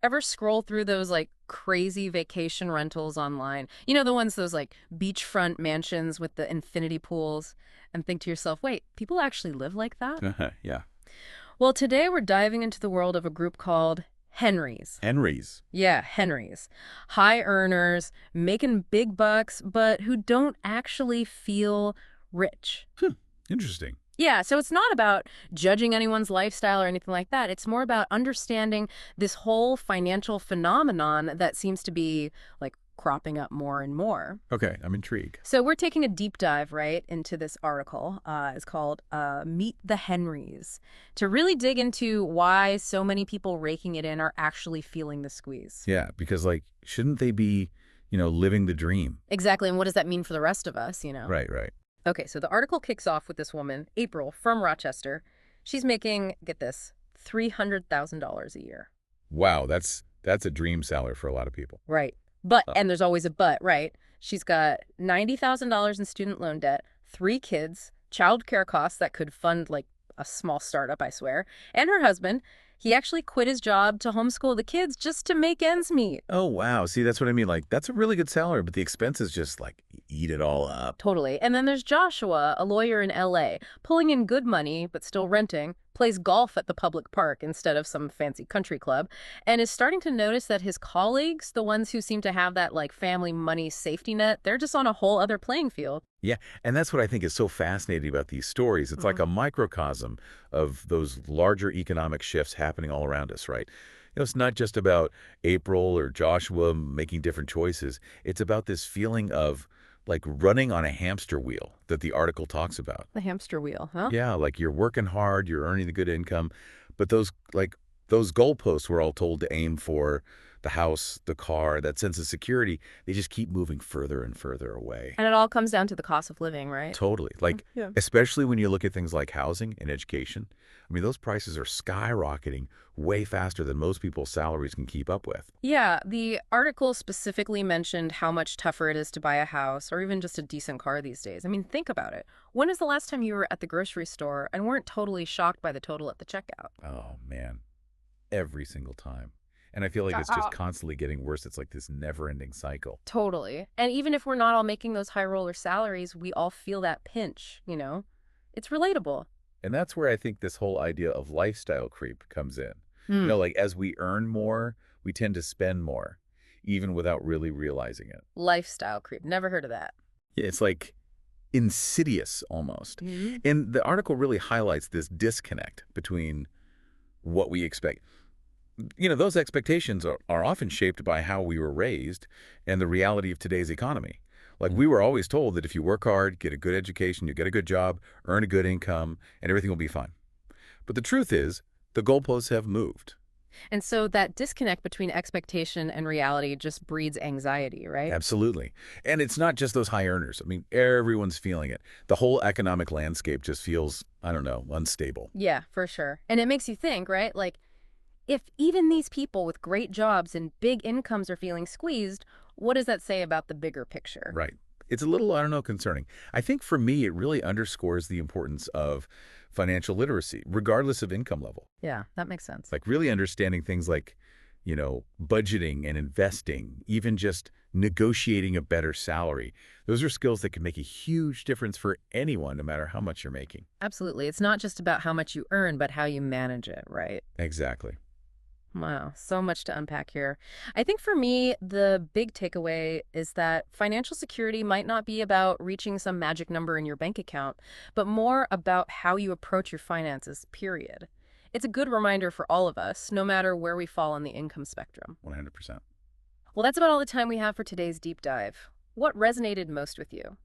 Ever scroll through those like crazy vacation rentals online? You know, the ones, those like beachfront mansions with the infinity pools, and think to yourself, wait, people actually live like that? Yeah. Well, today we're diving into the world of a group called Henrys. Henry's. Yeah, Henrys. High earners, making big bucks, but who don't actually feel rich. Interesting. Yeah, so it's not about judging anyone's lifestyle or anything like that. It's more about understanding this whole financial phenomenon that seems to be like cropping up more and more. Okay, I'm intrigued. So we're taking a deep dive right into this article. It's called Meet the Henrys, to really dig into why so many people raking it in are actually feeling the squeeze. Yeah, because like, shouldn't they be, living the dream? Exactly, and what does that mean for the rest of us? Right, right. Okay, so the article kicks off with this woman, April, from Rochester. She's making, get this, $300,000 a year. Wow, that's a dream salary for a lot of people. Right. But, Uh, and there's always a but, right? She's got $90,000 in student loan debt, 3 kids, childcare costs that could fund like a small startup, I swear, and her husband. He actually quit his job to homeschool the kids just to make ends meet. Oh, wow. See, that's what I mean. Like, that's a really good salary, but the expenses just like eat it all up. Totally. And then there's Joshua, a lawyer in LA, pulling in good money, but still renting, plays golf at the public park instead of some fancy country club, and is starting to notice that his colleagues, the ones who seem to have that like family money safety net, they're just on a whole other playing field. Yeah, and that's what I think is so fascinating about these stories. It's like Mhm. a microcosm of those larger economic shifts happening all around us, right? It's not just about April or Joshua making different choices. It's about this feeling of like running on a hamster wheel that the article talks about. The hamster wheel, huh? Yeah, like you're working hard, you're earning a good income, but those goalposts we're all told to aim for, the house, the car, that sense of security, they just keep moving further and further away. And it all comes down to the cost of living, right? Totally. Like, Yeah. especially when you look at things like housing and education. I mean, those prices are skyrocketing way faster than most people's salaries can keep up with. Yeah, the article specifically mentioned how much tougher it is to buy a house or even just a decent car these days. I mean, think about it. When is the last time you were at the grocery store and weren't totally shocked by the total at the checkout? Oh, man. Every single time. And I feel like it's just constantly getting worse. It's like this never-ending cycle. Totally. And even if we're not all making those high roller salaries, we all feel that pinch? It's relatable. And that's where I think this whole idea of lifestyle creep comes in. Hmm. Like as we earn more, we tend to spend more, even without really realizing it. Lifestyle creep. Never heard of that. Yeah, it's like insidious almost. Hmm. And the article really highlights this disconnect between what we expect. Those expectations are often shaped by how we were raised and the reality of today's economy. Like we were always told that if you work hard, get a good education, you get a good job, earn a good income, and everything will be fine. But the truth is, the goalposts have moved. And so that disconnect between expectation and reality just breeds anxiety, right? Absolutely. And it's not just those high earners. I mean, everyone's feeling it. The whole economic landscape just feels, I don't know, unstable. Yeah, for sure. And it makes you think, right? Like, if even these people with great jobs and big incomes are feeling squeezed, what does that say about the bigger picture? Right. It's a little, I don't know, concerning. I think for me, it really underscores the importance of financial literacy, regardless of income level. Yeah, that makes sense. Like really understanding things like, budgeting and investing, even just negotiating a better salary. Those are skills that can make a huge difference for anyone, no matter how much you're making. Absolutely. It's not just about how much you earn, but how you manage it, right? Exactly. Wow, so much to unpack here. I think for me, the big takeaway is that financial security might not be about reaching some magic number in your bank account, but more about how you approach your finances, period. It's a good reminder for all of us, no matter where we fall on the income spectrum. 100%. Well, that's about all the time we have for today's deep dive. What resonated most with you?